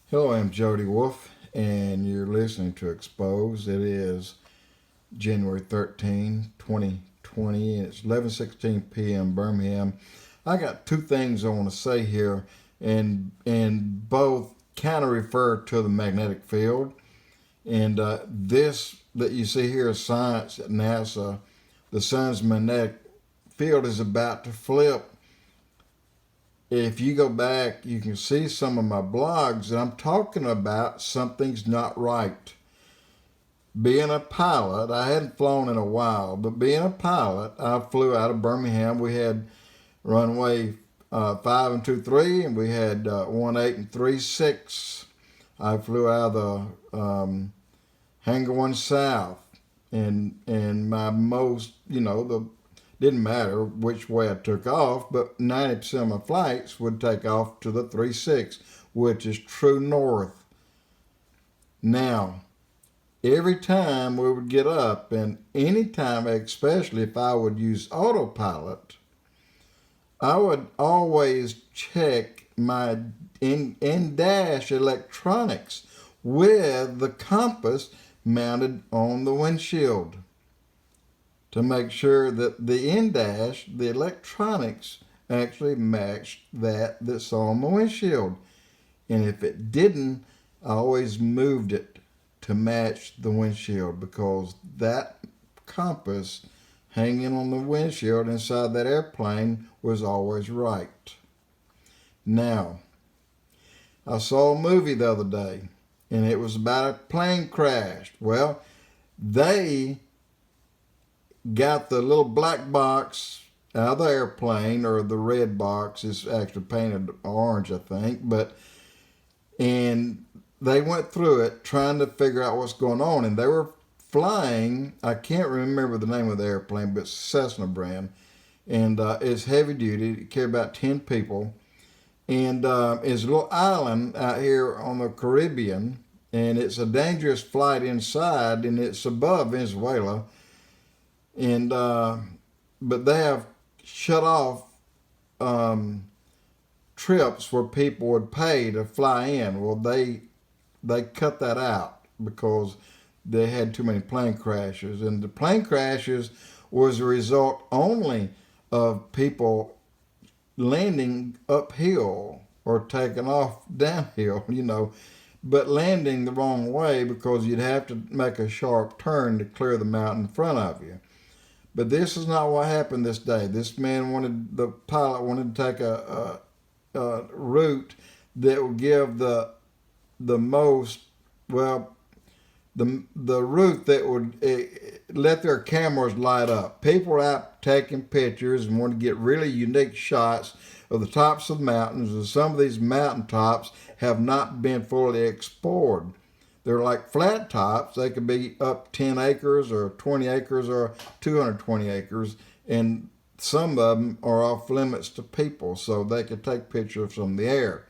Hello, I'm Jody Wolf, and you're listening to Expoz. It is January 13, 2020, and it's 11:16 p.m. Birmingham. I got two things I want to say here, and both kind of refer to the magnetic field. And this that you see here is science at NASA. The sun's magnetic field is about to flip. If you go back, you can see some of my blogs, and I'm talking about something's not right. Being a pilot, I hadn't flown in a while, but being a pilot, I flew out of Birmingham. We had runway 5 and 2-3, and we had 18 and 36. I flew out of the Hangar One South, and my most, the didn't matter which way I took off, but 90% of my flights would take off to the 36, which is true north. Now, every time we would get up, and anytime, especially if I would use autopilot, I would always check my in-dash electronics with the compass mounted on the windshield to make sure that the in-dash, the electronics, actually matched that's on the windshield. And if it didn't, I always moved it to match the windshield, because that compass hanging on the windshield inside that airplane was always right. Now, I saw a movie the other day, and it was about a plane crash. Well, they got the little black box out of the airplane, or the red box is actually painted orange, I think, and they went through it trying to figure out what's going on, and they were flying, I can't remember the name of the airplane, but it's Cessna brand, and it's heavy duty. It carried about 10 people, and it's a little island out here on the Caribbean, and it's a dangerous flight inside, and it's above Venezuela. And but they have shut off trips where people would pay to fly in. Well, they cut that out because they had too many plane crashes, and the plane crashes was a result only of people landing uphill or taking off downhill, but landing the wrong way, because you'd have to make a sharp turn to clear the mountain in front of you. But this is not what happened this day. The pilot wanted to take a route that would give the most, well, the route that would let their cameras light up. People were out taking pictures and wanted to get really unique shots of the tops of mountains, and some of these mountaintops have not been fully explored. They're like flat tops. They could be up 10 acres or 20 acres or 220 acres. And some of them are off limits to people, so they could take pictures from the air.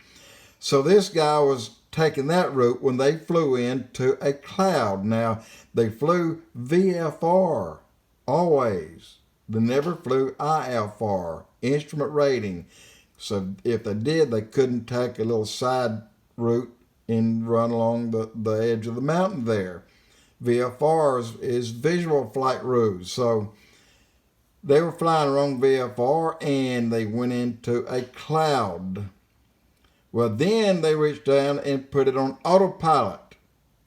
So this guy was taking that route when they flew into a cloud. Now, they flew VFR always. They never flew IFR, instrument rating. So if they did, they couldn't take a little side route and run along the edge of the mountain there. VFR is visual flight rules. So they were flying around VFR, and they went into a cloud. Well, then they reached down and put it on autopilot,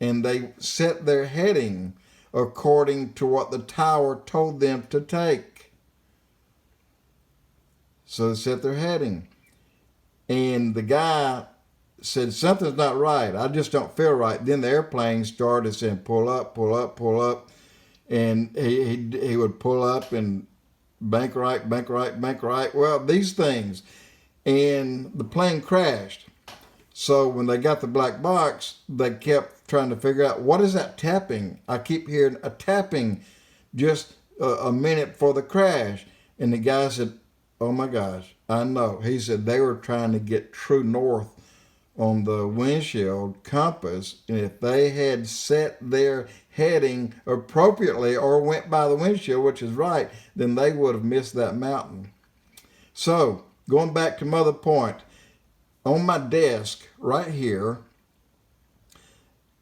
and they set their heading according to what the tower told them to take. So they set their heading, and the guy said, something's not right. I just don't feel right. Then the airplane started saying, pull up, pull up, pull up. And he would pull up and bank right, bank right, bank right. Well, these things. And the plane crashed. So when they got the black box, they kept trying to figure out, what is that tapping? I keep hearing a tapping just a minute for the crash. And the guy said, oh my gosh, I know. He said they were trying to get true north on the windshield compass, and if they had set their heading appropriately or went by the windshield, which is right, then they would have missed that mountain. So, going back to Mother Point, on my desk right here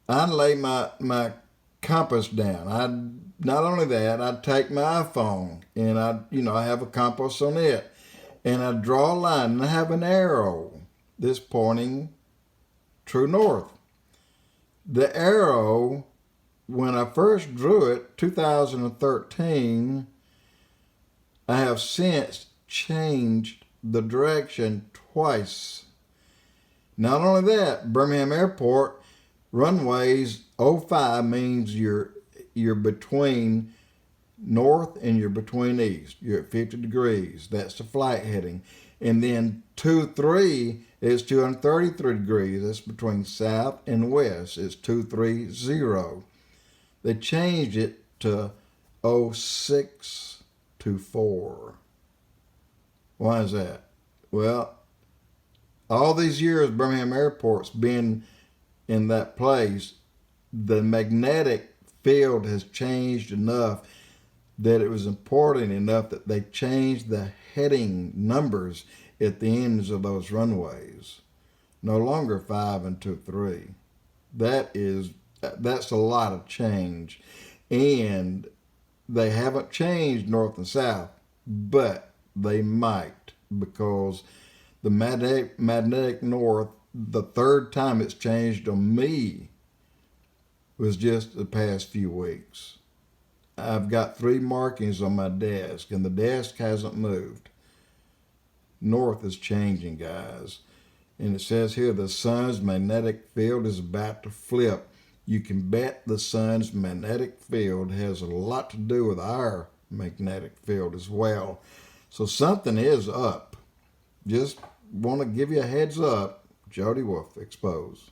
I lay my compass down. Not only that, I'd take my iPhone and I have a compass on it, and I draw a line and I have an arrow that's pointing true north. The arrow, when I first drew it, 2013, I have since changed the direction twice. Not only that, Birmingham Airport runways 05 means you're between north and you're between east. You're at 50 degrees. That's the flight heading. And then 23 is 233 degrees. That's between south and west. It's 230. They changed it to 0624. Why is that? Well, all these years Birmingham Airport's been in that place, the magnetic field has changed enough that it was important enough that they changed the heading numbers at the ends of those runways. No longer 5 and 2-3. That's a lot of change. And they haven't changed north and south, but they might, because the magnetic north, the third time it's changed on me was just the past few weeks. I've got 3 markings on my desk, and the desk hasn't moved. North is changing, guys. And it says here the sun's magnetic field is about to flip. You can bet the sun's magnetic field has a lot to do with our magnetic field as well. So something is up. Just want to give you a heads up. Jody Wolf, Expoz.